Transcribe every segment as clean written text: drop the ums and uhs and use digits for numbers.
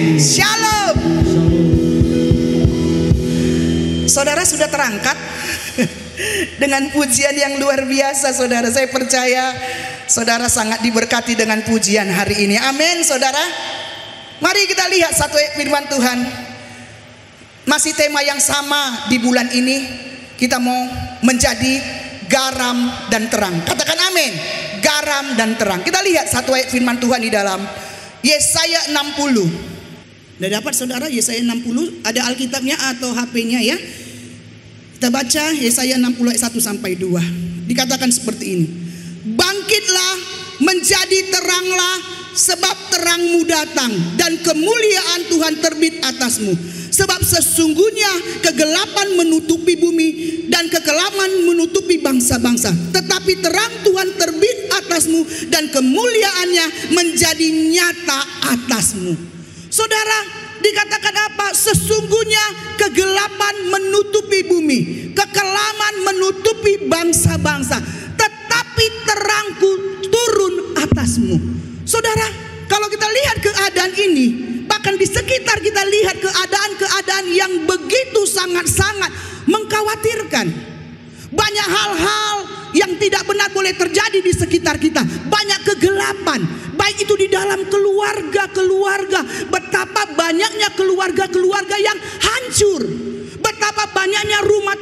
Amin. Shalom. Saudara sudah terangkat dengan pujian yang luar biasa, saudara. Saya percaya saudara sangat diberkati dengan pujian hari ini. Amin, saudara. Mari kita lihat satu ayat firman Tuhan. Masih tema yang sama di bulan ini. Kita mau menjadi garam dan terang. Katakan amin. Garam dan terang. Kita lihat satu ayat firman Tuhan di dalam Yesaya 60. Sudah dapat saudara Yesaya 60? Ada Alkitabnya atau HP-nya ya? Kita baca Yesaya 60 ayat 1 sampai 2. Dikatakan seperti ini. Bangkitlah, menjadi teranglah, sebab terangmu datang dan kemuliaan Tuhan terbit atasmu. Sebab sesungguhnya kegelapan menutupi bumi dan kekelaman menutupi bangsa-bangsa. Tetapi terang Tuhan terbit atasmu dan kemuliaannya menjadi nyata atasmu. Saudara, dikatakan apa? Sesungguhnya kegelapan menutupi bumi, kekelaman menutupi bangsa-bangsa, tetapi terangku turun atasmu. Saudara, kalau kita lihat keadaan ini, bahkan di sekitar kita lihat keadaan-keadaan yang begitu sangat-sangat mengkhawatirkan. Banyak hal-hal yang tidak benar boleh terjadi di sekitar kita. Banyak kegelapan, baik itu di dalam keluarga-keluarga. Betapa banyaknya keluarga-keluarga yang hancur. Betapa banyaknya rumah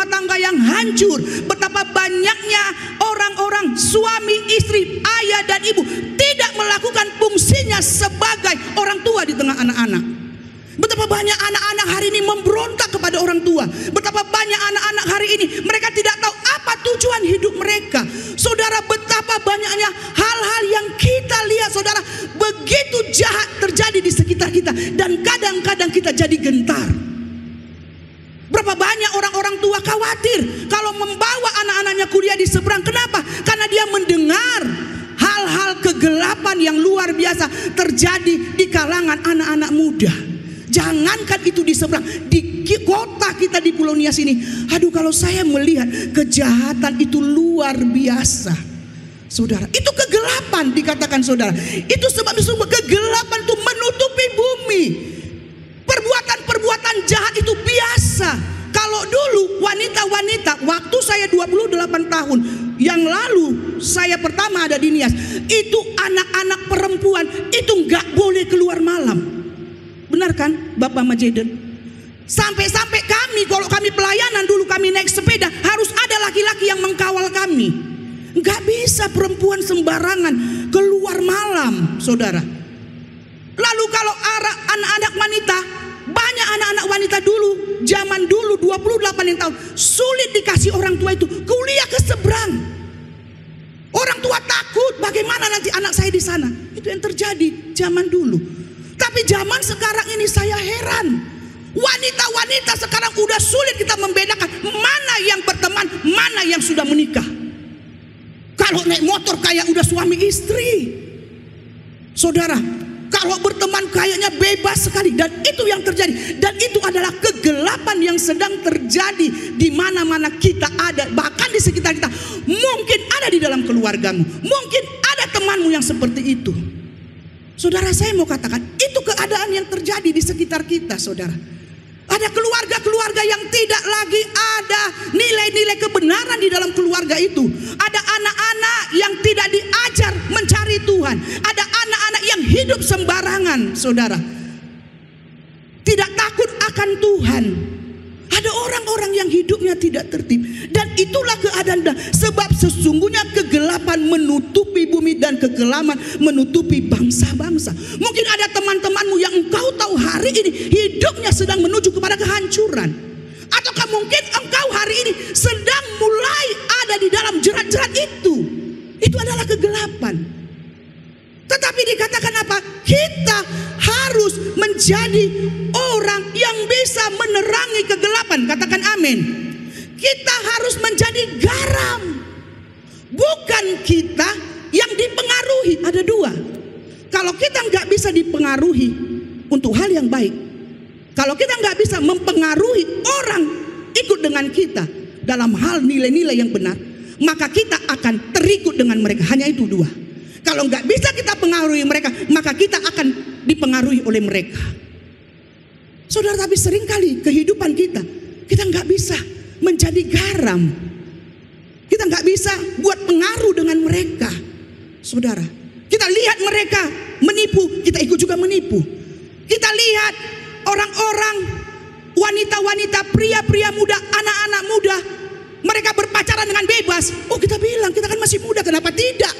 tangga yang hancur. Betapa banyaknya orang-orang suami, istri, ayah dan ibu tidak melakukan fungsinya sebagai orang tua di tengah anak-anak. Betapa banyak anak-anak hari ini memberontak kepada orang tua. Betapa banyak anak-anak hari ini mereka tidak tahu apa tujuan hidup mereka. Saudara, betapa banyaknya hal-hal yang kita lihat, saudara, begitu jahat terjadi di sekitar kita. Dan kadang-kadang kita jadi gentar. Berapa banyak orang-orang tua khawatir kalau membawa anak-anaknya kuliah di seberang. Kenapa? Karena dia mendengar hal-hal kegelapan yang luar biasa terjadi di kalangan anak-anak muda. Jangankan itu di seberang, di kota kita di Pulau Nias ini. Aduh, kalau saya melihat kejahatan itu luar biasa. Saudara, itu kegelapan dikatakan saudara. Itu sebab kegelapan itu menutupi bumi. Perbuatan-perbuatan jahat itu biasa. Kalau dulu wanita-wanita, waktu saya 28 tahun yang lalu saya pertama ada di Nias, itu anak-anak perempuan itu nggak boleh keluar malam. Benar kan Bapak Majeden? Sampai-sampai kami, kalau kami pelayanan dulu, kami naik sepeda, harus ada laki-laki yang mengkawal kami. Nggak bisa perempuan sembarangan keluar malam, saudara. Lalu kalau anak-anak wanita, banyak anak-anak wanita dulu, zaman dulu 28 tahun, sulit dikasih orang tua itu kuliah ke seberang. Orang tua takut, bagaimana nanti anak saya di sana. Itu yang terjadi zaman dulu. Tapi zaman sekarang ini saya heran. Wanita-wanita sekarang udah sulit kita membedakan mana yang berteman, mana yang sudah menikah. Kalau naik motor kayak udah suami istri. Saudara, kalau berteman kayaknya bebas sekali. Dan itu yang terjadi. Dan itu adalah kegelapan yang sedang terjadi di mana-mana kita ada. Bahkan di sekitar kita. Mungkin ada di dalam keluargamu. Mungkin ada temanmu yang seperti itu. Saudara, saya mau katakan, itu keadaan yang terjadi di sekitar kita, saudara. Ada keluarga-keluarga yang tidak lagi ada nilai-nilai kebenaran di dalam keluarga itu. Ada anak-anak yang tidak diajar mencari Tuhan. Ada anak-anak yang hidup sembarangan, saudara. Tidak takut akan Tuhan. Ada orang-orang yang hidupnya tidak tertib. Dan itulah keadaan. Sebab sesungguhnya kegelapan menutupi bumi dan kekelaman menutupi bangsa-bangsa. Mungkin ada teman-temanmu yang engkau tahu hari ini hidupnya sedang menuju kepada kehancuran. Ataukah mungkin engkau hari ini sedang mulai ada di dalam jerat-jerat itu. Itu adalah kegelapan. Tetapi dikatakan apa? Kita harus menjadi orang yang bisa menerangi kegelapan. Katakan amin. Kita harus menjadi garam. Bukan kita yang dipengaruhi. Ada dua. Kalau kita nggak bisa dipengaruhi untuk hal yang baik, kalau kita nggak bisa mempengaruhi orang ikut dengan kita dalam hal nilai-nilai yang benar, maka kita akan terikut dengan mereka. Hanya itu dua. Kalau nggak bisa kita pengaruhi mereka, maka kita akan dipengaruhi oleh mereka. Saudara, tapi seringkali kehidupan kita nggak bisa menjadi garam. Kita nggak bisa buat pengaruh dengan mereka. Saudara, kita lihat mereka menipu, kita ikut juga menipu. Kita lihat orang-orang, wanita-wanita, pria-pria muda, anak-anak muda, mereka berpacaran dengan bebas. Oh, kita bilang kita kan masih muda, kenapa tidak?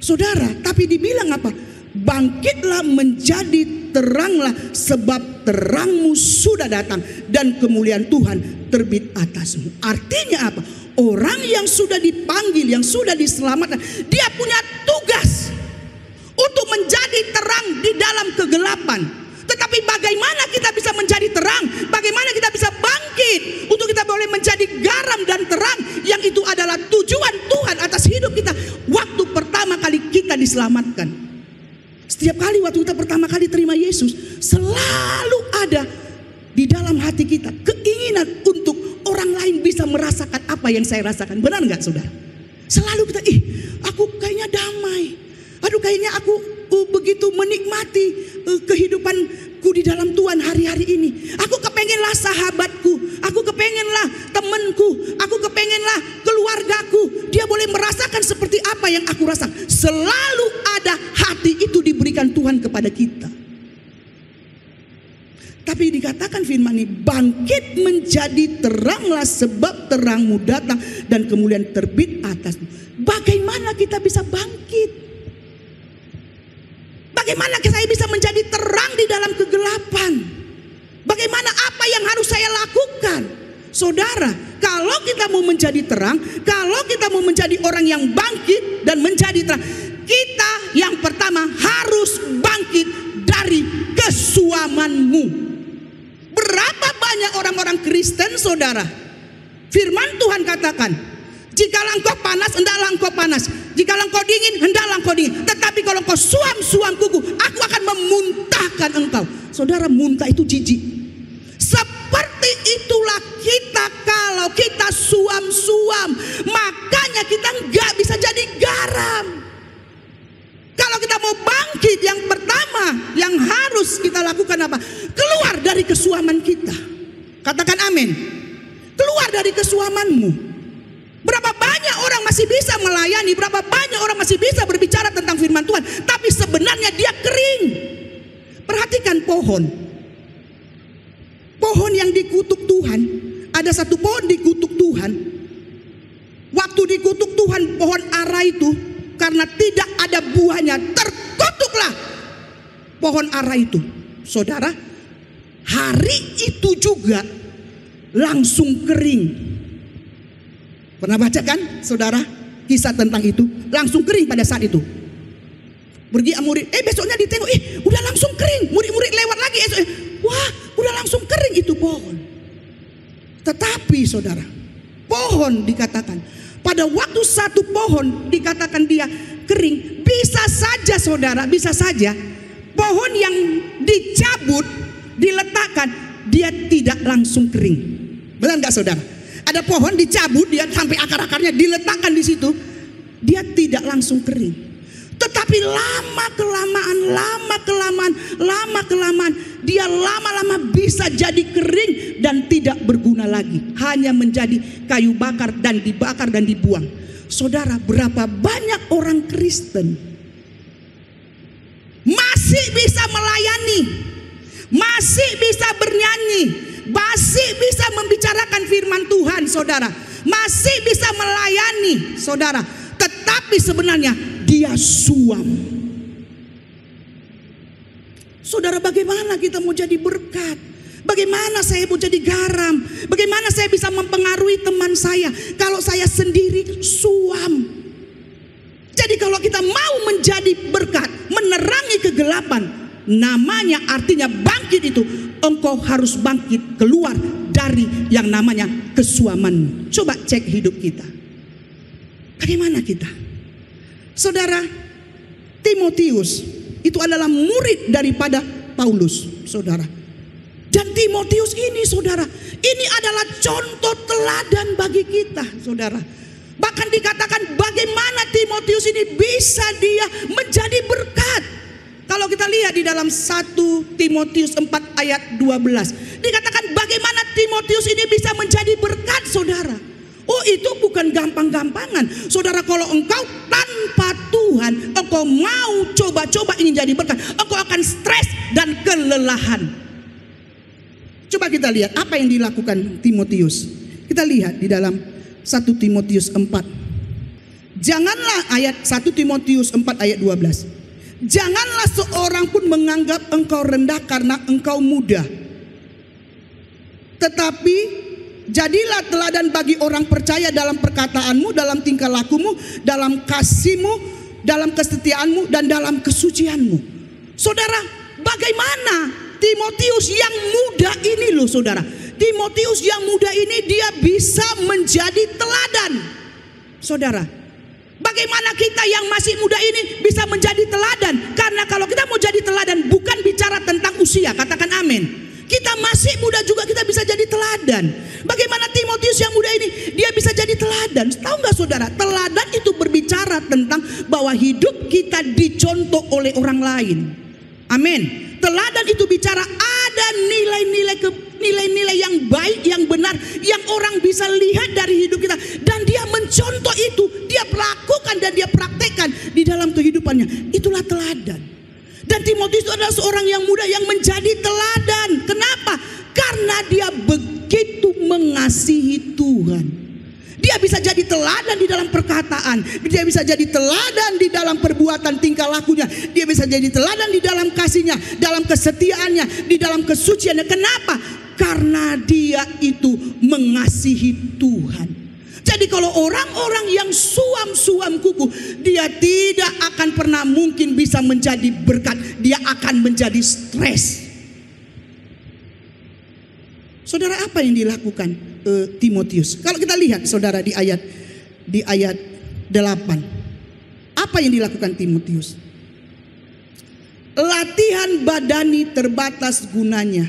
Saudara, tapi dibilang apa? Bangkitlah menjadi teranglah, sebab terangmu sudah datang dan kemuliaan Tuhan terbit atasmu. Artinya apa? Orang yang sudah dipanggil, yang sudah diselamatkan, dia punya tugas untuk menjadi terang di dalam kegelapan. Tetapi bagaimana kita bisa menjadi terang? Bagaimana kita bisa bangkit untuk kita boleh menjadi garam dan terang, yang itu adalah tujuan Tuhan atas hidup kita waktu pertama kali kita diselamatkan. Setiap kali waktu kita pertama kali terima Yesus, selalu ada di dalam hati kita keinginan untuk orang lain bisa merasakan apa yang saya rasakan. Benar nggak, saudara? Selalu kita, aku kayaknya damai. Aduh, kayaknya aku begitu menikmati kehidupanku di dalam Tuhan hari-hari ini. Aku kepengenlah sahabatku, aku kepengenlah temanku, aku kepengenlah keluargaku, dia boleh merasakan seperti apa yang aku rasakan. Selalu ada hati itu diberikan Tuhan kepada kita. Tapi dikatakan firman ini, bangkit menjadi teranglah, sebab terangmu datang dan kemuliaan terbit atasmu. Bagaimana kita bisa bangkit? Bagaimana saya bisa menjadi terang di dalam kegelapan? Bagaimana, apa yang harus saya lakukan? Saudara, kalau kita mau menjadi terang, kalau kita mau menjadi orang yang bangkit dan menjadi terang, kita yang pertama harus bangkit dari kesuamanmu. Berapa banyak orang-orang Kristen, saudara? Firman Tuhan katakan, jikalau engkau panas, hendaklah engkau panas. Jikalau engkau dingin, hendaklah engkau dingin. Tetapi kalau engkau suam-suam kuku, aku akan memuntahkan engkau. Saudara, muntah itu jijik. Seperti itulah kita kalau kita suam-suam, makanya kita nggak bisa jadi garam. Kalau kita mau bangkit, yang pertama yang harus kita lakukan apa? Keluar dari kesuaman kita. Katakan amin. Keluar dari kesuamanmu. Berapa banyak orang masih bisa melayani, berapa banyak orang masih bisa berbicara tentang firman Tuhan, tapi sebenarnya dia kering. Perhatikan pohon. Pohon yang dikutuk Tuhan, ada satu pohon dikutuk Tuhan. Waktu dikutuk Tuhan, pohon ara itu, karena tidak ada buahnya, terkutuklah pohon ara itu. Saudara, hari itu juga langsung kering. Pernah baca kan, saudara, kisah tentang itu? Langsung kering pada saat itu. Pergi murid, besoknya ditengok, udah langsung kering. Murid-murid lewat lagi, wah, udah langsung kering itu pohon. Tetapi saudara, pohon dikatakan, pada waktu satu pohon dikatakan dia kering, bisa saja saudara, bisa saja pohon yang dicabut, diletakkan, dia tidak langsung kering. Benar nggak, saudara? Ada pohon dicabut, dia sampai akar-akarnya diletakkan di situ, dia tidak langsung kering. Tetapi lama kelamaan, dia lama-lama bisa jadi kering dan tidak berguna lagi, hanya menjadi kayu bakar dan dibakar dan dibuang. Saudara, berapa banyak orang Kristen masih bisa melayani, masih bisa bernyanyi, masih bisa membicarakan firman Tuhan, saudara, masih bisa melayani, saudara, tetapi sebenarnya dia suam. Saudara, bagaimana kita mau jadi berkat? Bagaimana saya mau jadi garam? Bagaimana saya bisa mempengaruhi teman saya kalau saya sendiri suam? Jadi kalau kita mau menjadi berkat, menerangi kegelapan, namanya artinya bangkit itu, engkau harus bangkit keluar dari yang namanya kesuaman. Coba cek hidup kita. Bagaimana kita? Saudara, Timotius itu adalah murid daripada Paulus, saudara. Dan Timotius ini, saudara, ini adalah contoh teladan bagi kita, saudara. Bahkan dikatakan bagaimana Timotius ini bisa dia menjadi berkat. Kalau kita lihat di dalam 1 Timotius 4 ayat 12, dikatakan bagaimana Timotius ini bisa menjadi berkat, saudara. Oh, itu bukan gampang-gampangan. Saudara, kalau engkau tanpa Tuhan, engkau mau coba-coba ingin jadi berkat, engkau akan stres dan kelelahan. Coba kita lihat apa yang dilakukan Timotius. Kita lihat di dalam 1 Timotius 4. Janganlah, ayat 1 Timotius 4 ayat 12. Janganlah seorang pun menganggap engkau rendah karena engkau muda. Tetapi jadilah teladan bagi orang percaya dalam perkataanmu, dalam tingkah lakumu, dalam kasihmu, dalam kesetiaanmu, dan dalam kesucianmu. Saudara, bagaimana Timotius yang muda ini loh, saudara. Timotius yang muda ini dia bisa menjadi teladan. Saudara, bagaimana kita yang masih muda ini bisa menjadi teladan? Karena kalau kita mau jadi teladan bukan bicara tentang usia, katakan amin. Kita masih muda juga kita bisa jadi teladan. Bagaimana Timotius yang muda ini dia bisa jadi teladan? Tahu nggak saudara? Teladan itu berbicara tentang bahwa hidup kita dicontoh oleh orang lain. Amin. Teladan itu bicara ada nilai-nilai yang baik, yang benar, yang orang bisa lihat dari hidup kita, dan dia mencontoh itu, dia lakukan dan dia praktekkan di dalam kehidupannya. Itulah teladan. Dan Timotius itu adalah seorang yang muda yang menjadi teladan. Kenapa? Karena dia begitu mengasihi Tuhan. Dia bisa jadi teladan di dalam perkataan, dia bisa jadi teladan di dalam perbuatan tingkah lakunya, dia bisa jadi teladan di dalam kasihnya, dalam kesetiaannya, di dalam kesuciannya. Kenapa? Karena dia itu mengasihi Tuhan. Jadi kalau orang-orang yang suam-suam kuku, dia tidak akan pernah mungkin bisa menjadi berkat, dia akan menjadi stres. Saudara, apa yang dilakukan Timotius? Kalau kita lihat saudara di ayat 8. Apa yang dilakukan Timotius? Latihan badani terbatas gunanya,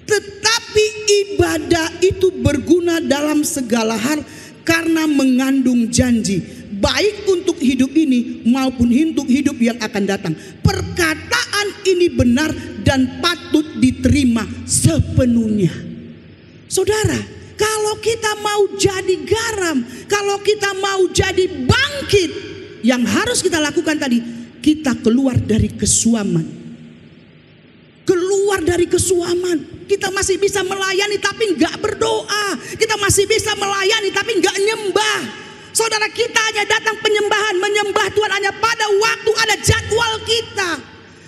tetapi ibadah itu berguna dalam segala hal karena mengandung janji, baik untuk hidup ini maupun untuk hidup yang akan datang. Perkataan ini benar dan patut diterima sepenuhnya. Saudara, kalau kita mau jadi garam, kalau kita mau jadi bangkit, yang harus kita lakukan tadi, kita keluar dari kesuaman. Keluar dari kesuaman. Kita masih bisa melayani tapi enggak berdoa. Kita masih bisa melayani tapi enggak nyembah. Saudara, kita hanya datang penyembahan, menyembah Tuhan hanya pada waktu ada jadwal kita.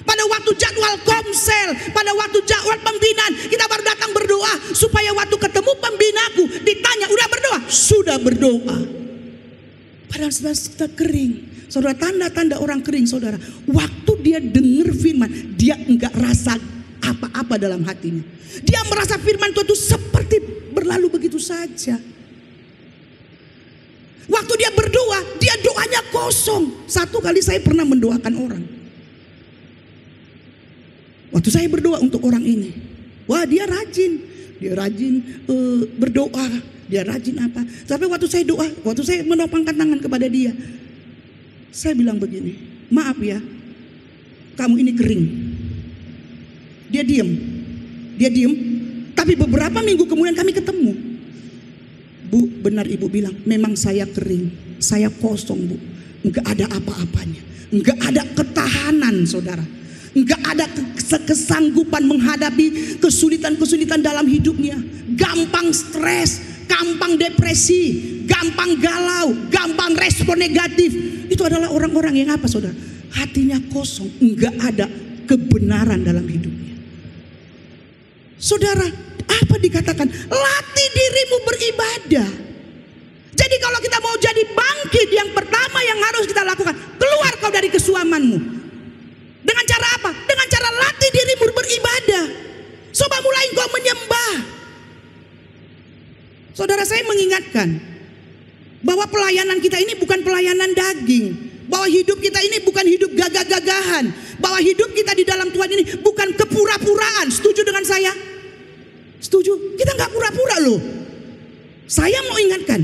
Pada waktu jadwal komsel, pada waktu jadwal pembinaan, kita baru datang berdoa. Supaya waktu ketemu pembinaku ditanya, udah berdoa? Sudah berdoa. Padahal sudah kering. Saudara, tanda-tanda orang kering, saudara. Waktu dia dengar firman, dia enggak rasa apa-apa dalam hatinya. Dia merasa firman Tuhan itu seperti berlalu begitu saja. Waktu dia berdoa, dia doanya kosong. Satu kali saya pernah mendoakan orang. Waktu saya berdoa untuk orang ini, wah dia rajin berdoa, dia rajin apa. Tapi waktu saya doa, waktu saya menopangkan tangan kepada dia, saya bilang begini, maaf ya, kamu ini kering. Dia diam. Tapi beberapa minggu kemudian kami ketemu. Bu, benar ibu bilang, memang saya kering, saya kosong bu, enggak ada apa-apanya, enggak ada ketahanan saudara. Enggak ada kesanggupan menghadapi kesulitan-kesulitan dalam hidupnya. Gampang stres, gampang depresi, gampang galau, gampang respon negatif. Itu adalah orang-orang yang apa saudara? Hatinya kosong, enggak ada kebenaran dalam hidupnya. Saudara, apa dikatakan? Latih dirimu beribadah. Jadi kalau kita mau jadi bangkit, yang pertama yang harus kita lakukan, keluar kau dari kesuamanmu. Dengan cara apa? Dengan cara latih dirimu beribadah. Coba mulai engkau menyembah. Saudara, saya mengingatkan bahwa pelayanan kita ini bukan pelayanan daging. Bahwa hidup kita ini bukan hidup gagah-gagahan. Bahwa hidup kita di dalam Tuhan ini bukan kepura-puraan. Setuju dengan saya? Setuju? Kita gak pura-pura loh. Saya mau ingatkan,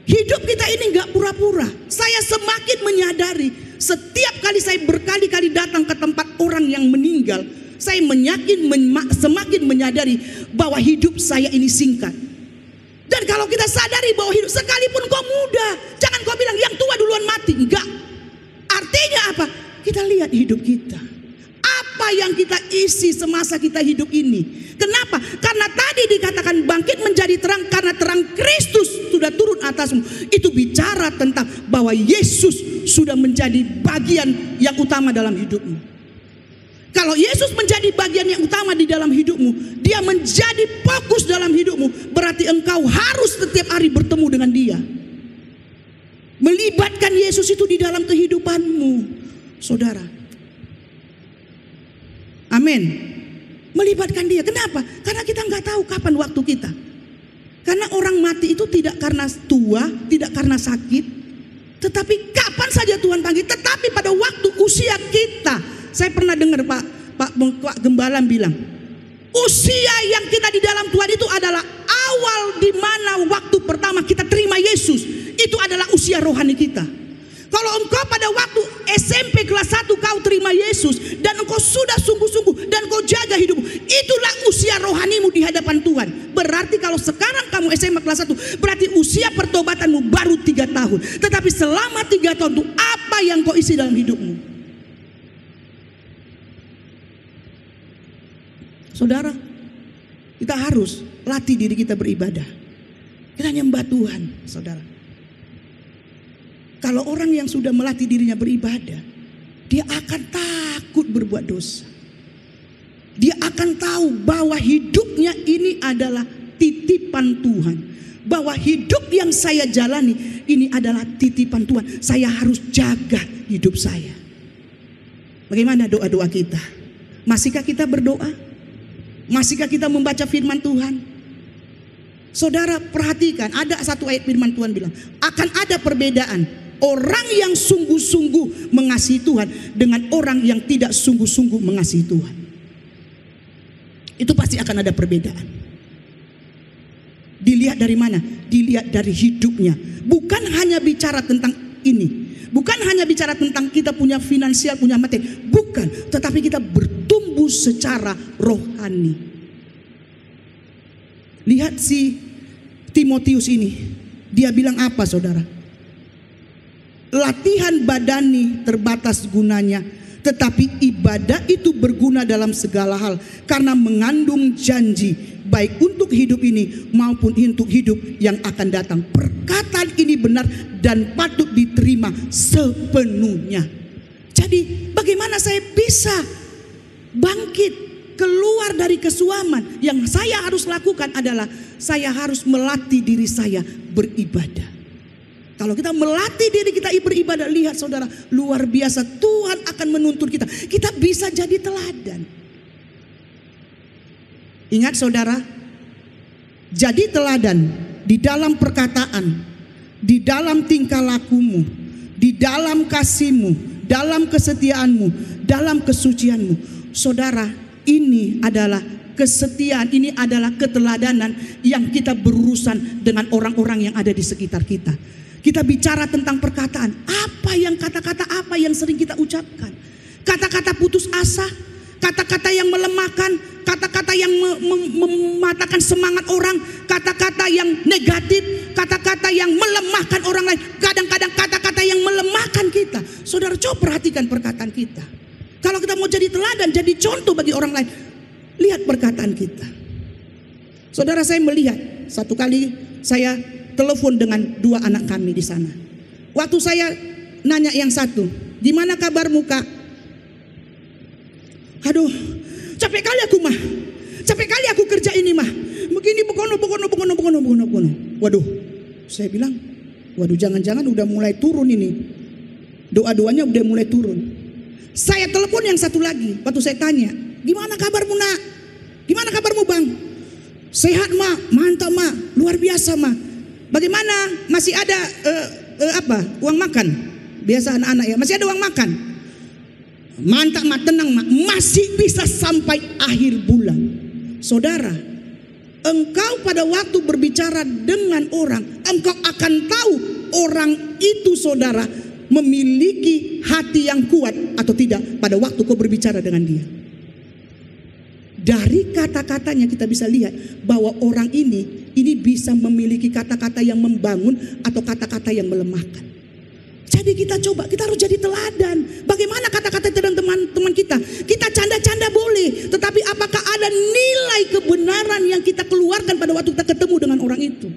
Hidup kita ini nggak pura-pura. Saya semakin menyadari, setiap kali saya berkali-kali datang ke tempat orang yang meninggal, saya semakin menyadari bahwa hidup saya ini singkat. Dan kalau kita sadari bahwa hidup, sekalipun kau muda, jangan kau bilang yang tua duluan mati. Enggak. Artinya apa? Kita lihat hidup kita. Apa yang kita isi semasa kita hidup ini. Kenapa? Karena tadi dikatakan bangkit menjadi terang, karena terang Kristus sudah turun atasmu. Itu bicara tentang bahwa Yesus sudah menjadi bagian yang utama dalam hidupmu. Kalau Yesus menjadi bagian yang utama di dalam hidupmu, dia menjadi fokus dalam hidupmu, berarti engkau harus setiap hari bertemu dengan dia. Melibatkan Yesus itu di dalam kehidupanmu, saudara. Amin. Melibatkan dia. Kenapa? Karena kita nggak tahu kapan waktu kita. Karena orang mati itu tidak karena tua, tidak karena sakit, tetapi kapan saja Tuhan panggil. Tetapi pada waktu usia kita, saya pernah dengar Pak Gembala bilang, usia yang kita di dalam Tuhan itu adalah awal di mana waktu pertama kita terima Yesus. Itu adalah usia rohani kita. Kalau engkau pada waktu SMP kelas 1 kau terima Yesus dan engkau sudah sungguh-sungguh dan kau jaga hidupmu, itulah usia rohanimu di hadapan Tuhan. Berarti kalau sekarang kamu SMA kelas 1, berarti usia pertobatanmu baru 3 tahun. Tetapi selama 3 tahun itu apa yang kau isi dalam hidupmu? Saudara, kita harus latih diri kita beribadah. Kita nyembah Tuhan, saudara. Kalau orang yang sudah melatih dirinya beribadah, dia akan takut berbuat dosa. Dia akan tahu bahwa hidupnya ini adalah titipan Tuhan. Bahwa hidup yang saya jalani ini adalah titipan Tuhan. Saya harus jaga hidup saya. Bagaimana doa-doa kita? Masihkah kita berdoa? Masihkah kita membaca firman Tuhan? Saudara perhatikan, ada satu ayat firman Tuhan bilang, akan ada perbedaan orang yang sungguh-sungguh mengasihi Tuhan dengan orang yang tidak sungguh-sungguh mengasihi Tuhan. Itu pasti akan ada perbedaan. Dilihat dari mana? Dilihat dari hidupnya. Bukan hanya bicara tentang ini. Bukan hanya bicara tentang kita punya finansial, punya materi. Bukan. Tetapi kita bertumbuh secara rohani. Lihat si Timotius ini. Dia bilang apa, saudara? Latihan badani terbatas gunanya, tetapi ibadah itu berguna dalam segala hal karena mengandung janji baik untuk hidup ini maupun untuk hidup yang akan datang. Perkataan ini benar dan patut diterima sepenuhnya. Jadi bagaimana saya bisa bangkit keluar dari kesuaman? Yang saya harus lakukan adalah saya harus melatih diri saya beribadah. Kalau kita melatih diri kita beribadah, lihat saudara, luar biasa Tuhan akan menuntun kita. Kita bisa jadi teladan. Ingat saudara, jadi teladan di dalam perkataan, di dalam tingkah lakumu, di dalam kasihmu, dalam kesetiaanmu, dalam kesucianmu. Saudara, ini adalah kesetiaan, ini adalah keteladanan yang kita berurusan dengan orang-orang yang ada di sekitar kita. Kita bicara tentang perkataan, kata-kata apa yang sering kita ucapkan. Kata-kata putus asa, kata-kata yang melemahkan, kata-kata yang mematahkan semangat orang, kata-kata yang negatif, kata-kata yang melemahkan orang lain. Kadang-kadang kata-kata yang melemahkan kita. Saudara, coba perhatikan perkataan kita. Kalau kita mau jadi teladan, jadi contoh bagi orang lain, lihat perkataan kita. Saudara, saya melihat satu kali saya telepon dengan 2 anak kami di sana. Waktu saya nanya yang satu, gimana kabarmu kak? Aduh, capek kali aku mah. Capek kali aku kerja ini mah. Begini begono. Waduh, saya bilang, waduh jangan-jangan udah mulai turun ini. Doa-doanya udah mulai turun. Saya telepon yang satu lagi. Waktu saya tanya, gimana kabarmu nak? Gimana kabarmu bang? Sehat mah, mantap mah, luar biasa mah. Bagaimana? Masih ada uang makan? Biasa anak-anak ya, masih ada uang makan. Mantap mak, tenang mak, masih bisa sampai akhir bulan. Saudara, Engkau pada waktu berbicara dengan orang, engkau akan tahu orang itu saudara memiliki hati yang kuat atau tidak pada waktu kau berbicara dengan dia. Dari kata-katanya kita bisa lihat bahwa orang ini bisa memiliki kata-kata yang membangun atau kata-kata yang melemahkan. Jadi kita harus jadi teladan. Bagaimana kata-kata dan teman-teman kita? Kita canda-canda boleh, tetapi apakah ada nilai kebenaran yang kita keluarkan pada waktu kita ketemu dengan orang itu?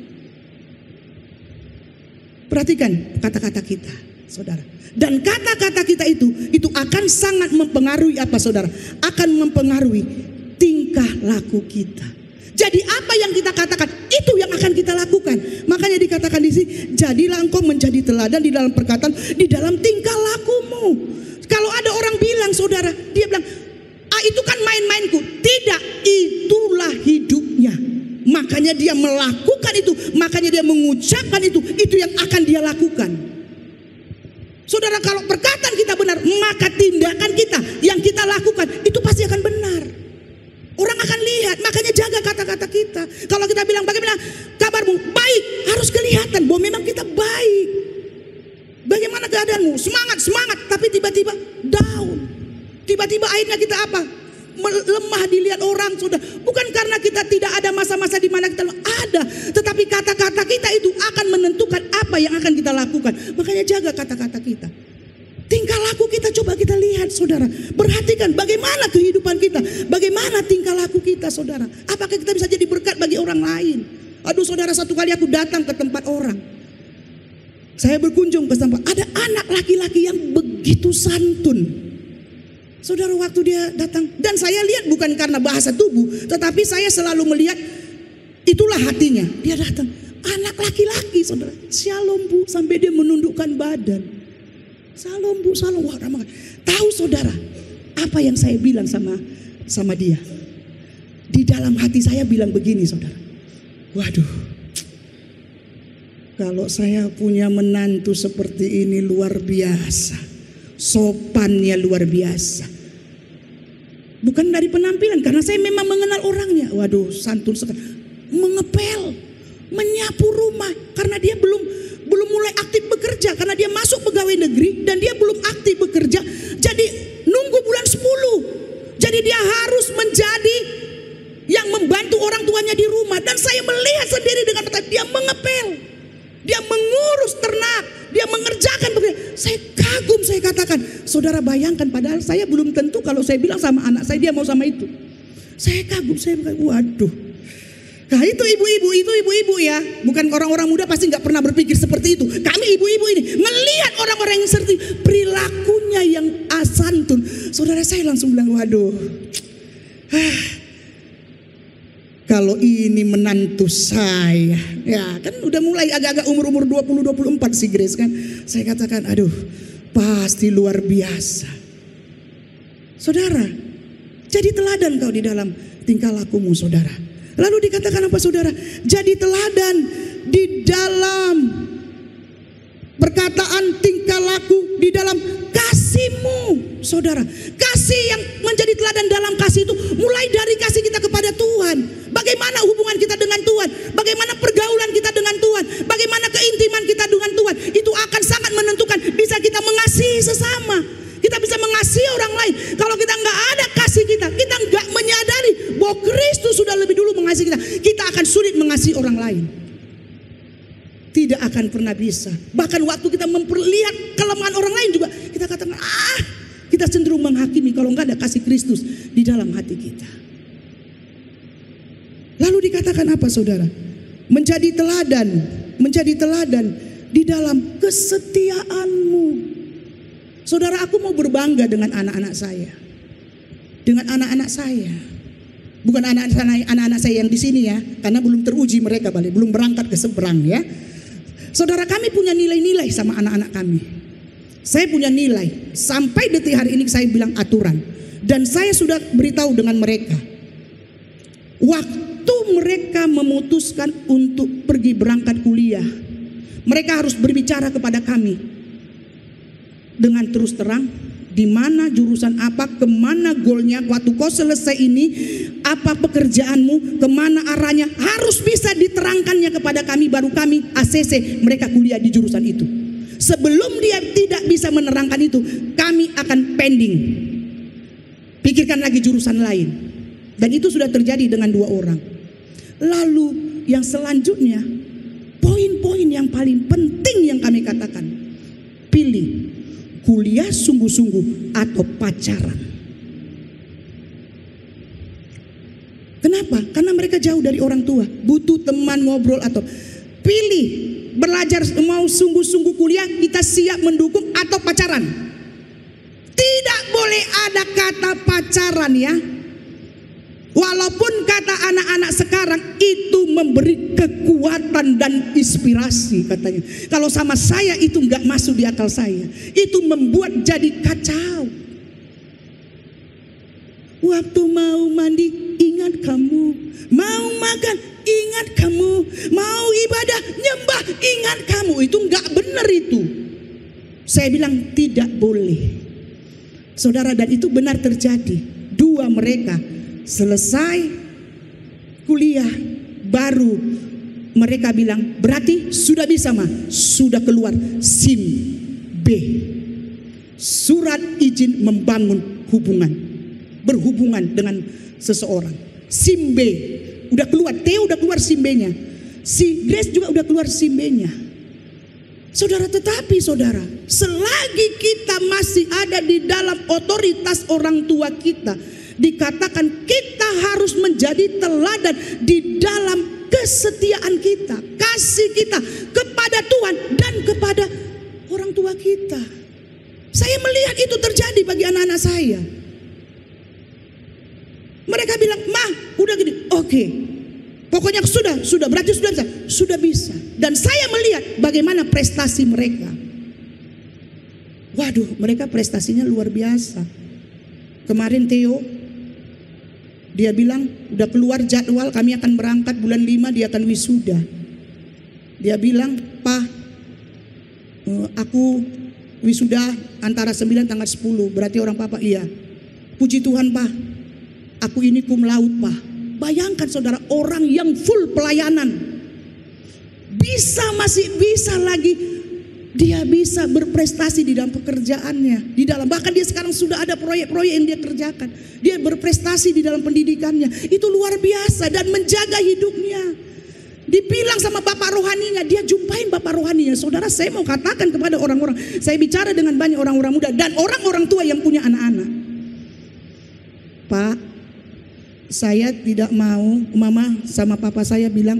Perhatikan kata-kata kita, saudara. Dan kata-kata kita itu akan sangat mempengaruhi apa, saudara? Akan mempengaruhi tingkah laku kita. Jadi apa yang kita katakan itu yang akan kita lakukan. Makanya dikatakan di sini, jadilah engkau menjadi teladan di dalam perkataan, di dalam tingkah lakumu. Kalau ada orang bilang, saudara, dia bilang, itu kan main-mainku. Tidak, itulah hidupnya. Makanya dia melakukan itu, makanya dia mengucapkan itu yang akan dia lakukan. Saudara, kalau perkataan kita benar, maka tindakan kita yang kita lakukan itu pasti akan benar. Orang akan lihat, makanya jaga kata-kata kita. Kalau kita bilang bagaimana kabarmu? Baik, harus kelihatan bahwa memang kita baik. Bagaimana keadaanmu? Semangat, tapi tiba-tiba down. Tiba-tiba akhirnya kita apa? Lemah dilihat orang, sudah. Bukan karena kita tidak ada masa-masa di mana kita ada, tetapi kata-kata kita itu akan menentukan apa yang akan kita lakukan. Makanya jaga kata-kata kita. Tingkah laku kita coba kita lihat, saudara. Perhatikan bagaimana kehidupan kita, bagaimana tingkah laku kita, saudara. Apakah kita bisa jadi berkat bagi orang lain? Aduh, saudara, satu kali aku datang ke tempat orang. Saya berkunjung ke tempat, ada anak laki-laki yang begitu santun. Saudara, waktu dia datang, dan saya lihat bukan karena bahasa tubuh, tetapi saya selalu melihat itulah hatinya. Dia datang, anak laki-laki, saudara. Shalom bu, sampai dia menundukkan badan. Salam bu, salam. Wah, ramah. Tahu saudara apa yang saya bilang sama dia? Di dalam hati saya bilang begini, saudara. Waduh, kalau saya punya menantu seperti ini luar biasa, sopannya luar biasa. Bukan dari penampilan, karena saya memang mengenal orangnya. Waduh, santun sekali. Mengepel, menyapu rumah, karena dia belum mulai aktif bekerja, karena dia masuk pegawai negeri dan dia belum aktif bekerja. Jadi nunggu bulan 10. Jadi dia harus menjadi yang membantu orang tuanya di rumah. Dan saya melihat sendiri dengan mata, dia mengepel, dia mengurus ternak, dia mengerjakan bekerja. Saya kagum, saya katakan, saudara bayangkan, padahal saya belum tentu kalau saya bilang sama anak saya dia mau sama itu. Saya kagum, saya bilang, waduh. Nah itu ibu-ibu ya. Bukan orang-orang muda pasti gak pernah berpikir seperti itu. Kami ibu-ibu ini melihat orang-orang yang seperti perilakunya yang santun. Saudara, saya langsung bilang, waduh, kalau ini menantu saya, ya kan udah mulai agak-agak umur 20-24 sih Grace kan. Saya katakan, aduh, pasti luar biasa. Saudara, jadi teladan kau di dalam tingkah lakumu, saudara. Lalu dikatakan apa, saudara? Jadi teladan di dalam perkataan, tingkah laku, di dalam kasihmu, saudara. Kasih yang menjadi teladan dalam kasih itu mulai dari kasih kita kepada Tuhan. Bagaimana hubungan kita dengan Tuhan, bagaimana pergaulan kita dengan Tuhan, bagaimana keintiman kita dengan Tuhan, itu akan sangat menentukan bisa kita mengasihi sesama. Kita bisa mengasihi orang lain. Kalau kita nggak ada kasih kita nggak menyadari bahwa Kristus sudah lebih dulu mengasihi kita akan sulit mengasihi orang lain. Tidak akan pernah bisa. Bahkan waktu kita memperlihat kelemahan orang lain juga, kita katakan, kita cenderung menghakimi kalau nggak ada kasih Kristus di dalam hati kita. Lalu dikatakan apa, saudara? Menjadi teladan di dalam kesetiaanmu. Saudara, aku mau berbangga dengan anak-anak saya. Dengan anak-anak saya. Bukan anak-anak saya yang di sini ya, karena belum teruji mereka balik, belum berangkat ke seberang ya. Saudara, kami punya nilai-nilai sama anak-anak kami. Saya punya nilai. Sampai detik hari ini saya bilang aturan. Dan saya sudah beritahu dengan mereka. Waktu mereka memutuskan untuk pergi berangkat kuliah, mereka harus berbicara kepada kami dengan terus terang, di mana jurusan apa, kemana goalnya, waktu kau selesai ini, apa pekerjaanmu, kemana arahnya, harus bisa diterangkannya kepada kami, baru kami ACC mereka kuliah di jurusan itu. Sebelum dia tidak bisa menerangkan itu, kami akan pending, pikirkan lagi jurusan lain. Dan itu sudah terjadi dengan 2 orang. Lalu yang selanjutnya, poin-poin yang paling penting yang kami katakan, pilih kuliah sungguh-sungguh atau pacaran. Kenapa? Karena mereka jauh dari orang tua, butuh teman ngobrol. Atau pilih belajar, mau sungguh-sungguh kuliah, kita siap mendukung, atau pacaran. Tidak boleh ada kata pacaran ya. Walaupun kata anak-anak sekarang itu memberi kekuatan dan inspirasi katanya. Kalau sama saya itu nggak masuk di akal saya. Itu membuat jadi kacau. Waktu mau mandi ingat kamu, mau makan ingat kamu, mau ibadah nyembah ingat kamu. Itu nggak benar itu. Saya bilang tidak boleh. Saudara, dan itu benar terjadi. 2 mereka selesai kuliah, baru mereka bilang, berarti sudah bisa mah, sudah keluar SIM B, surat izin membangun hubungan, berhubungan dengan seseorang. SIM B udah keluar, Theo udah keluar SIM B-nya, si Grace juga udah keluar SIM B-nya. Saudara, tetapi saudara, selagi kita masih ada di dalam otoritas orang tua kita, dikatakan kita harus menjadi teladan di dalam kesetiaan kita, kasih kita kepada Tuhan dan kepada orang tua kita. Saya melihat itu terjadi bagi anak-anak saya. Mereka bilang, "Mah, udah gini." Oke. Pokoknya sudah berarti sudah bisa. Dan saya melihat bagaimana prestasi mereka. Waduh, mereka prestasinya luar biasa. Kemarin Theo, dia bilang udah keluar jadwal, kami akan berangkat bulan 5, dia akan wisuda. Dia bilang, "Pak, aku wisuda antara 9 tanggal 10, berarti orang papa." Iya. "Puji Tuhan Pak, aku ini cum laude Pak." Bayangkan saudara, orang yang full pelayanan, masih bisa lagi, dia bisa berprestasi di dalam pekerjaannya, di dalam, bahkan dia sekarang sudah ada proyek-proyek yang dia kerjakan. Dia berprestasi di dalam pendidikannya, itu luar biasa, dan menjaga hidupnya. Dibilang sama bapak rohaninya, dia jumpain bapak rohaninya. Saudara, saya mau katakan kepada orang-orang, saya bicara dengan banyak orang-orang muda dan orang-orang tua yang punya anak-anak. "Pak, saya tidak mau," mama sama papa saya bilang,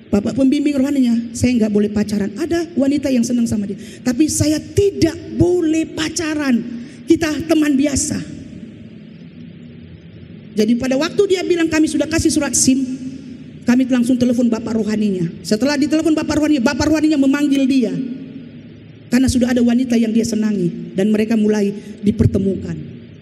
bapak pembimbing rohaninya, "saya nggak boleh pacaran." Ada wanita yang senang sama dia, tapi saya tidak boleh pacaran. Kita teman biasa. Jadi pada waktu dia bilang kami sudah kasih surat SIM, kami langsung telepon bapak rohaninya. Setelah ditelepon bapak rohaninya memanggil dia, karena sudah ada wanita yang dia senangi, dan mereka mulai dipertemukan.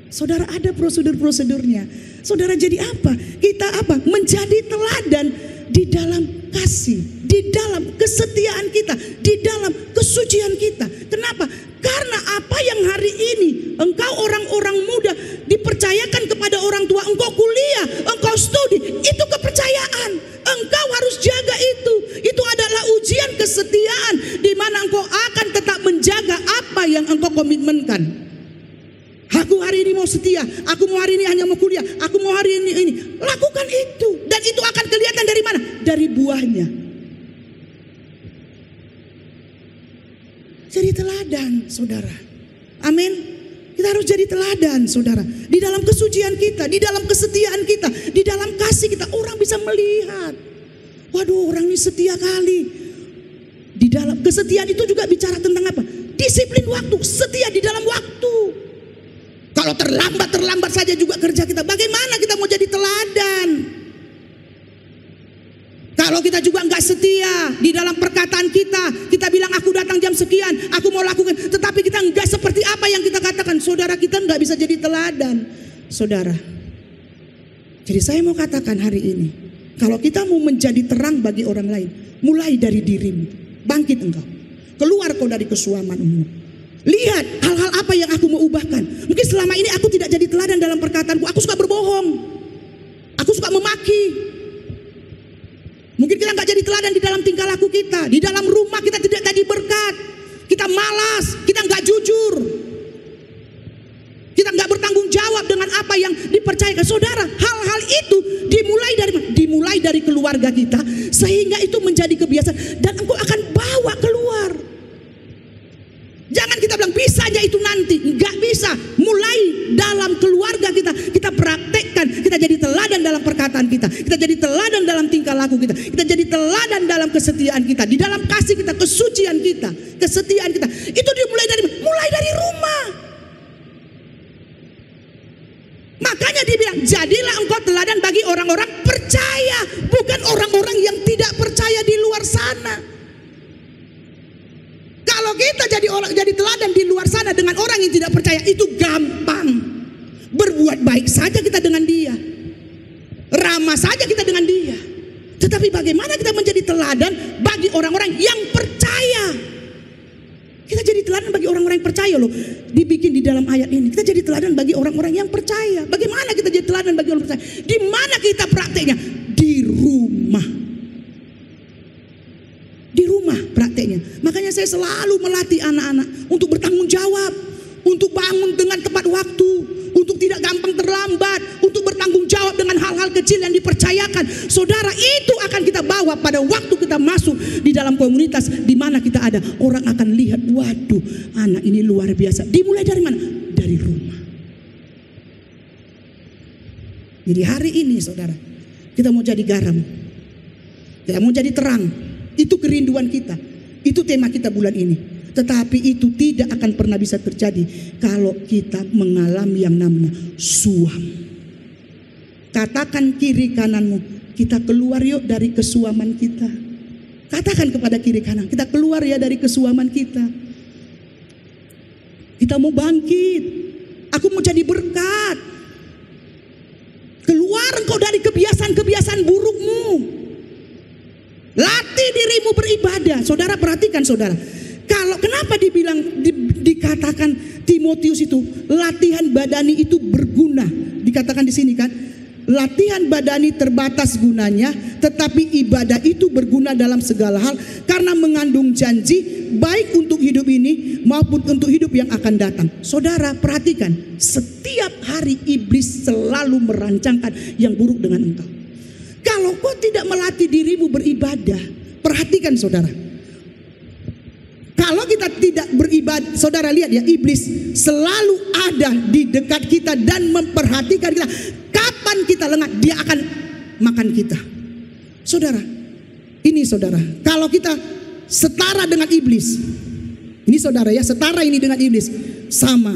Saudara, ada prosedur-prosedurnya. Saudara, jadi apa? Kita apa? Menjadi teladan di dalam kasih, di dalam kesetiaan kita, di dalam kesucian kita. Kenapa? Karena apa yang hari ini engkau orang-orang muda dipercayakan kepada orang tua, engkau kuliah, engkau studi, itu kepercayaan. Engkau harus jaga itu. Itu adalah ujian kesetiaan, di mana engkau akan tetap menjaga apa yang engkau komitmenkan. Aku hari ini mau setia, aku mau hari ini hanya mau kuliah, aku mau hari ini. Lakukan itu, dan itu akan kelihatan dari mana? Dari buahnya. Jadi teladan, saudara. Amin. Kita harus jadi teladan, saudara. Di dalam kesucian kita, di dalam kesetiaan kita, di dalam kasih kita, orang bisa melihat, waduh, orang ini setia kali. Di dalam kesetiaan itu juga bicara tentang apa? Disiplin waktu, setia di dalam waktu. Kalau terlambat saja juga kerja kita, bagaimana kita mau jadi teladan? Kalau kita juga nggak setia di dalam perkataan kita bilang aku datang jam sekian, aku mau lakukan, tetapi kita nggak seperti apa yang kita katakan, saudara, kita nggak bisa jadi teladan, saudara. Jadi saya mau katakan hari ini, kalau kita mau menjadi terang bagi orang lain, mulai dari dirimu, bangkit engkau, keluar kau dari kesuamanmu. Lihat hal-hal apa yang aku mau ubahkan. Mungkin selama ini aku tidak jadi teladan dalam perkataanku. Aku suka berbohong. Aku suka memaki. Mungkin kita nggak jadi teladan di dalam tingkah laku kita. Di dalam rumah kita tidak jadi berkat. Kita malas. Kita nggak jujur. Kita nggak bertanggung jawab dengan apa yang dipercayakan. Saudara, hal-hal itu dimulai dari keluarga kita, sehingga itu menjadi kebiasaan dan engkau akan bawa keluar. Jangan kita bilang bisa aja itu nanti, nggak bisa. Mulai dalam keluarga kita praktekkan, kita jadi teladan dalam perkataan kita jadi teladan dalam tingkah laku kita jadi teladan dalam kesetiaan kita, di dalam kasih kita, kesucian kita, kesetiaan kita. Itu dimulai dari rumah. Makanya dibilang, jadilah engkau teladan bagi orang-orang percaya, bukan orang-orang yang tidak percaya di luar sana. Kalau kita jadi teladan di luar sana dengan orang yang tidak percaya, itu gampang. Berbuat baik saja kita dengan dia, ramah saja kita dengan dia. Tetapi bagaimana kita menjadi teladan bagi orang-orang yang percaya? Kita jadi teladan bagi orang-orang yang percaya loh. Dibikin di dalam ayat ini. Kita jadi teladan bagi orang-orang yang percaya. Bagaimana kita jadi teladan bagi orang percaya? Di mana kita prakteknya? Di rumah. Di rumah prakteknya. Makanya saya selalu melatih anak-anak untuk bertanggung jawab, untuk bangun dengan tepat waktu, untuk tidak gampang terlambat, untuk bertanggung jawab dengan hal-hal kecil yang dipercayakan. Saudara, itu akan kita bawa pada waktu kita masuk di dalam komunitas di mana kita ada. Orang akan lihat, waduh, anak ini luar biasa. Dimulai dari mana? Dari rumah. Jadi hari ini saudara, kita mau jadi garam, kita mau jadi terang. Itu kerinduan kita, itu tema kita bulan ini. Tetapi itu tidak akan pernah bisa terjadi kalau kita mengalami yang namanya suam. Katakan kiri kananmu, kita keluar yuk dari kesuaman kita. Katakan kepada kiri kanan, kita keluar ya dari kesuaman kita. Kita mau bangkit. Aku mau jadi berkat. Keluar engkau dari kebiasaan-kebiasaan burukmu. Latih dirimu beribadah. Saudara perhatikan saudara. Kalau kenapa dikatakan Timotius itu latihan badani itu berguna. Dikatakan di sini kan. Latihan badani terbatas gunanya, tetapi ibadah itu berguna dalam segala hal karena mengandung janji baik untuk hidup ini maupun untuk hidup yang akan datang. Saudara perhatikan, setiap hari iblis selalu merancangkan yang buruk dengan engkau. Kalau kau tidak melatih dirimu beribadah, perhatikan saudara. Kalau kita tidak beribadah, saudara lihat ya, iblis selalu ada di dekat kita dan memperhatikan kita. Kapan kita lengah, dia akan makan kita. Saudara, ini saudara, kalau kita setara dengan iblis, ini saudara ya, setara ini dengan iblis, sama.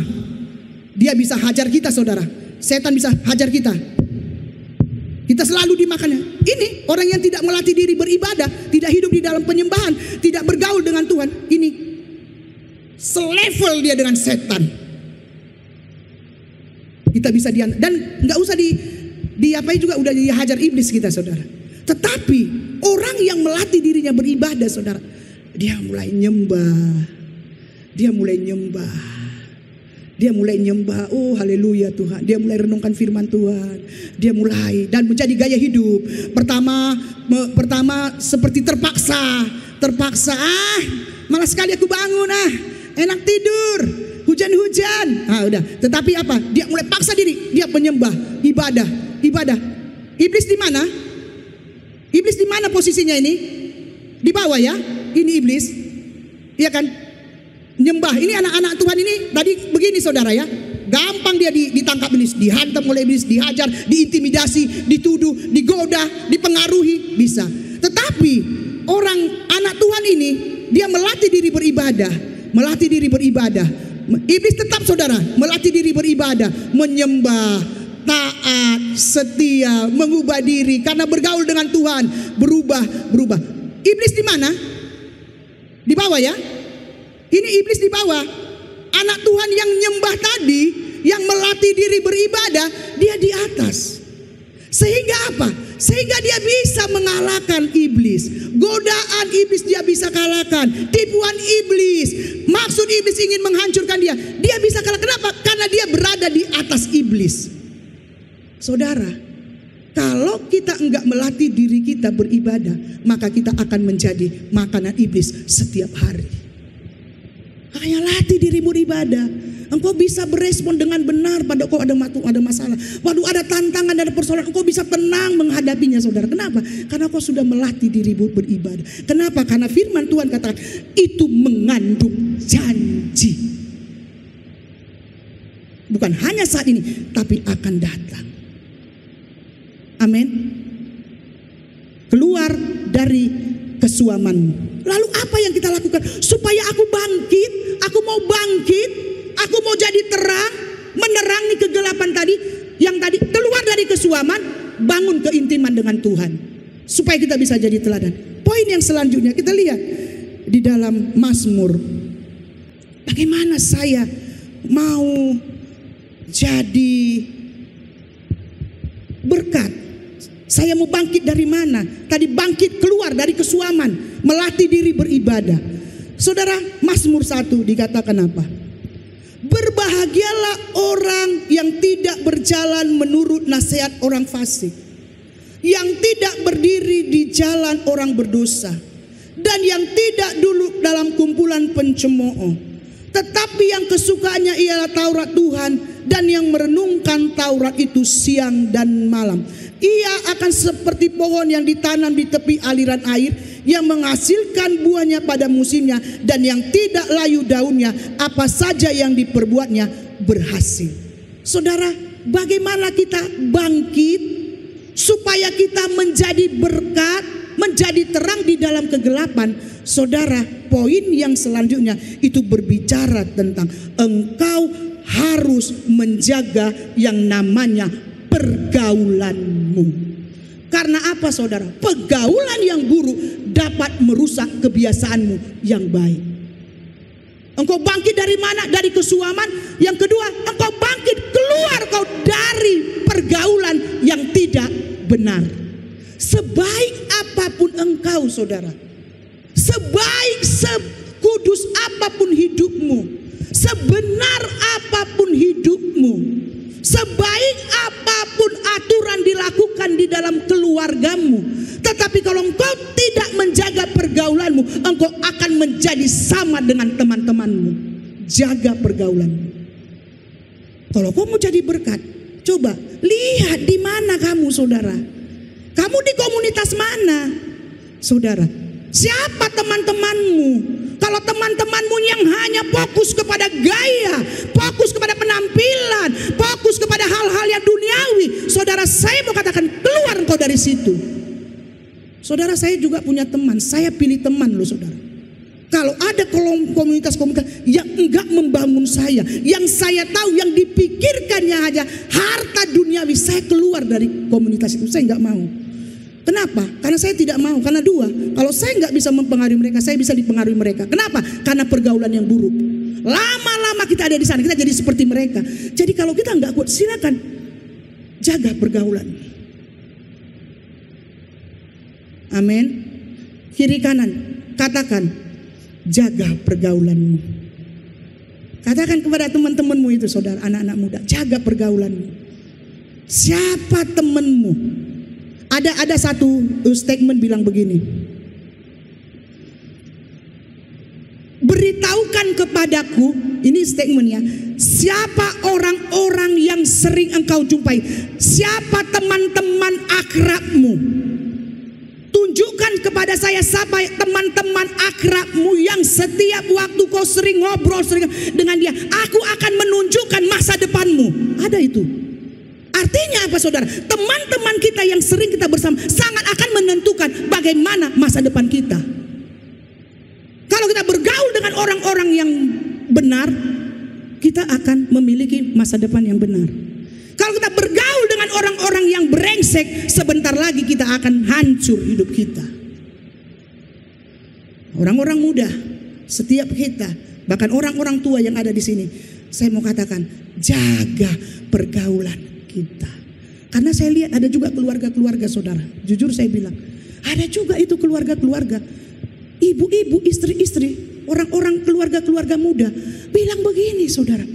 Dia bisa hajar kita saudara, setan bisa hajar kita. Kita selalu dimakannya. Ini orang yang tidak melatih diri beribadah, tidak hidup di dalam penyembahan, tidak bergaul dengan Tuhan. Ini selevel dia dengan setan. Kita bisa dan nggak usah diapain juga udah dihajar iblis kita saudara. Tetapi orang yang melatih dirinya beribadah saudara, dia mulai nyembah, dia mulai nyembah. Dia mulai nyembah, oh haleluya Tuhan. Dia mulai renungkan firman Tuhan. Dia mulai dan menjadi gaya hidup. Pertama seperti terpaksa. Malas sekali aku bangun, enak tidur, hujan-hujan. Udah. Tetapi apa? Dia mulai paksa diri. Dia menyembah, ibadah. Iblis di mana? Iblis di mana posisinya ini? Di bawah ya. Ini iblis. Iya kan? Nyembah. Ini anak-anak Tuhan ini tadi begini saudara ya. Gampang dia ditangkap iblis, dihantam oleh iblis, dihajar, diintimidasi, dituduh, digoda, dipengaruhi, bisa. Tetapi orang anak Tuhan ini dia melatih diri beribadah. Iblis tetap saudara melatih diri beribadah, menyembah, taat, setia, mengubah diri karena bergaul dengan Tuhan, berubah. Iblis di mana? Di bawah ya. Ini iblis di bawah. Anak Tuhan yang nyembah tadi, yang melatih diri beribadah, dia di atas. Sehingga apa? Sehingga dia bisa mengalahkan iblis. Godaan iblis dia bisa kalahkan. Tipuan iblis, maksud iblis ingin menghancurkan dia, dia bisa kalah. Kenapa? Karena dia berada di atas iblis. Saudara, kalau kita enggak melatih diri kita beribadah, maka kita akan menjadi makanan iblis setiap hari. Makanya latih dirimu beribadah. Engkau bisa berespon dengan benar pada kau ada masalah. Waduh, ada tantangan, ada persoalan, engkau bisa tenang menghadapinya, saudara. Kenapa? Karena kau sudah melatih dirimu beribadah. Kenapa? Karena firman Tuhan katakan itu mengandung janji. Bukan hanya saat ini, tapi akan datang. Amin. Keluar dari kesuamanmu. Lalu apa yang kita lakukan? Supaya aku bangkit, aku mau bangkit. Aku mau jadi terang, menerangi kegelapan tadi, yang tadi keluar dari kesuaman, bangun keintiman dengan Tuhan, supaya kita bisa jadi teladan. Poin yang selanjutnya kita lihat di dalam Mazmur. Bagaimana saya mau jadi berkat? Saya mau bangkit dari mana? Tadi bangkit keluar dari kesuaman, melatih diri beribadah. Saudara, Mazmur 1 dikatakan apa? Berbahagialah orang yang tidak berjalan menurut nasihat orang fasik, yang tidak berdiri di jalan orang berdosa, dan yang tidak duduk dalam kumpulan pencemooh. Tetapi yang kesukaannya ialah Taurat Tuhan, dan yang merenungkan Taurat itu siang dan malam. Ia akan seperti pohon yang ditanam di tepi aliran air, yang menghasilkan buahnya pada musimnya, dan yang tidak layu daunnya. Apa saja yang diperbuatnya berhasil. Saudara, bagaimana kita bangkit supaya kita menjadi berkat, menjadi terang di dalam kegelapan? Saudara, poin yang selanjutnya itu berbicara tentang engkau harus menjaga yang namanya pergaulanmu. Karena apa, saudara? Pergaulan yang buruk dapat merusak kebiasaanmu yang baik. Engkau bangkit dari mana? Dari kesuaman. Yang kedua, engkau bangkit keluar kau dari pergaulan yang tidak benar. Sebaik apapun engkau, saudara, sebaik sekudus apapun hidupmu, sebenar apapun hidupmu, sebaik apapun aturan dilakukan di dalam keluargamu, tetapi kalau engkau tidak menjaga pergaulanmu, engkau akan menjadi sama dengan teman-temanmu. Jaga pergaulanmu. Kalau kau mau jadi berkat, coba lihat di mana kamu, saudara. Kamu di komunitas mana, saudara? Siapa teman-temanmu? Kalau teman-temanmu yang hanya fokus kepada gaya, fokus kepada penampilan, fokus kepada hal-hal yang duniawi, saudara, saya mau katakan keluar engkau dari situ. Saudara, saya juga punya teman, saya pilih teman loh, saudara. Kalau ada komunitas-komunitas yang enggak membangun saya, yang saya tahu yang dipikirkannya aja harta duniawi, saya keluar dari komunitas itu. Saya enggak mau. Kenapa? Karena saya tidak mau. Karena dua, kalau saya nggak bisa mempengaruhi mereka, saya bisa dipengaruhi mereka. Kenapa? Karena pergaulan yang buruk. Lama-lama kita ada di sana, kita jadi seperti mereka. Jadi kalau kita nggak kuat, silakan jaga pergaulan. Amin. Kiri kanan, katakan jaga pergaulanmu. Katakan kepada teman-temanmu itu, saudara, anak-anak muda, jaga pergaulanmu. Siapa temanmu? Ada satu statement bilang begini. Beritahukan kepadaku, ini statementnya, siapa orang-orang yang sering engkau jumpai, siapa teman-teman akrabmu. Tunjukkan kepada saya siapa teman-teman akrabmu yang setiap waktu kau sering ngobrol sering dengan dia, aku akan menunjukkan masa depanmu. Ada itu. Artinya apa, saudara? Teman-teman kita yang sering kita bersama sangat akan menentukan bagaimana masa depan kita. Kalau kita bergaul dengan orang-orang yang benar, kita akan memiliki masa depan yang benar. Kalau kita bergaul dengan orang-orang yang brengsek, sebentar lagi kita akan hancur hidup kita. Orang-orang muda, setiap kita, bahkan orang-orang tua yang ada di sini, saya mau katakan, jaga pergaulan kita. Karena saya lihat ada juga keluarga-keluarga saudara. Jujur saya bilang, ada juga itu keluarga-keluarga, ibu-ibu, istri-istri, orang-orang keluarga-keluarga muda bilang begini saudara,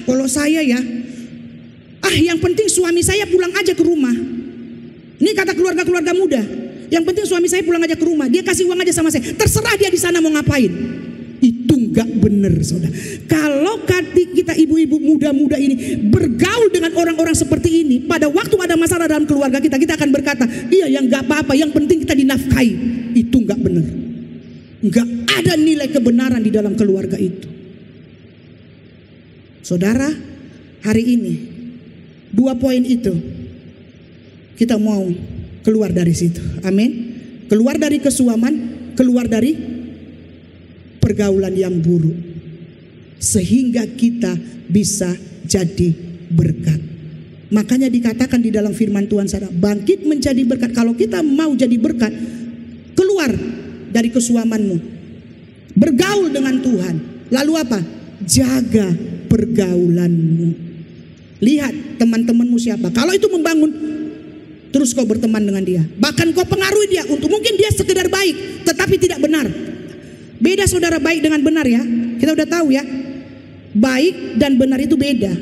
kalau saya ya, yang penting suami saya pulang aja ke rumah. Ini kata keluarga-keluarga muda, yang penting suami saya pulang aja ke rumah, dia kasih uang aja sama saya, terserah dia di sana mau ngapain. Itu nggak benar saudara. Kalau kita ibu-ibu muda-muda ini bergaul dengan orang-orang seperti ini, pada waktu ada masalah dalam keluarga kita akan berkata, iya yang nggak apa-apa, yang penting kita dinafkahi. Itu nggak benar. Nggak ada nilai kebenaran di dalam keluarga itu. Saudara, hari ini 2 poin itu kita mau keluar dari situ. Amin. Keluar dari kesuaman, keluar dari pergaulan yang buruk, sehingga kita bisa jadi berkat. Makanya dikatakan di dalam firman Tuhan, saudara, bangkit menjadi berkat. Kalau kita mau jadi berkat, keluar dari kesuamanmu, bergaul dengan Tuhan. Lalu apa? Jaga pergaulanmu. Lihat teman-temanmu siapa. Kalau itu membangun, terus kau berteman dengan dia. Bahkan kau pengaruhi dia untuk, mungkin dia sekedar baik tetapi tidak benar. Beda saudara, baik dengan benar ya. Kita udah tahu ya, baik dan benar itu beda.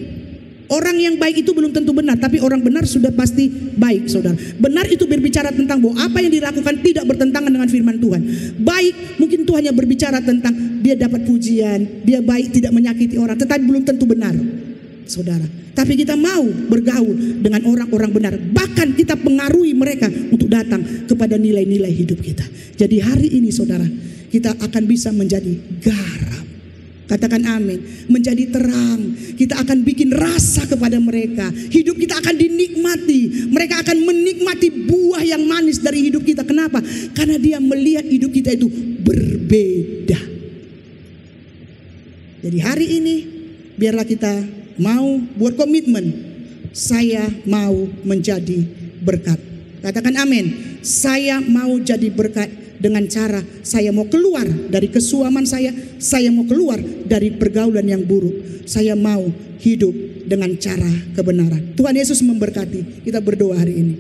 Orang yang baik itu belum tentu benar, tapi orang benar sudah pasti baik saudara. Benar itu berbicara tentang bahwa apa yang dilakukan tidak bertentangan dengan firman Tuhan. Baik mungkin Tuhan hanya berbicara tentang dia dapat pujian, dia baik tidak menyakiti orang, tetapi belum tentu benar saudara. Tapi kita mau bergaul dengan orang-orang benar, bahkan kita pengaruhi mereka untuk datang kepada nilai-nilai hidup kita. Jadi hari ini saudara, kita akan bisa menjadi garam. Katakan amin. Menjadi terang. Kita akan bikin rasa kepada mereka. Hidup kita akan dinikmati. Mereka akan menikmati buah yang manis dari hidup kita. Kenapa? Karena dia melihat hidup kita itu berbeda. Jadi hari ini biarlah kita mau buat komitmen. Saya mau menjadi berkat. Katakan amin. Saya mau jadi berkat. Dengan cara saya mau keluar dari kesuaman saya mau keluar dari pergaulan yang buruk. Saya mau hidup dengan cara kebenaran. Tuhan Yesus memberkati. Kita berdoa hari ini.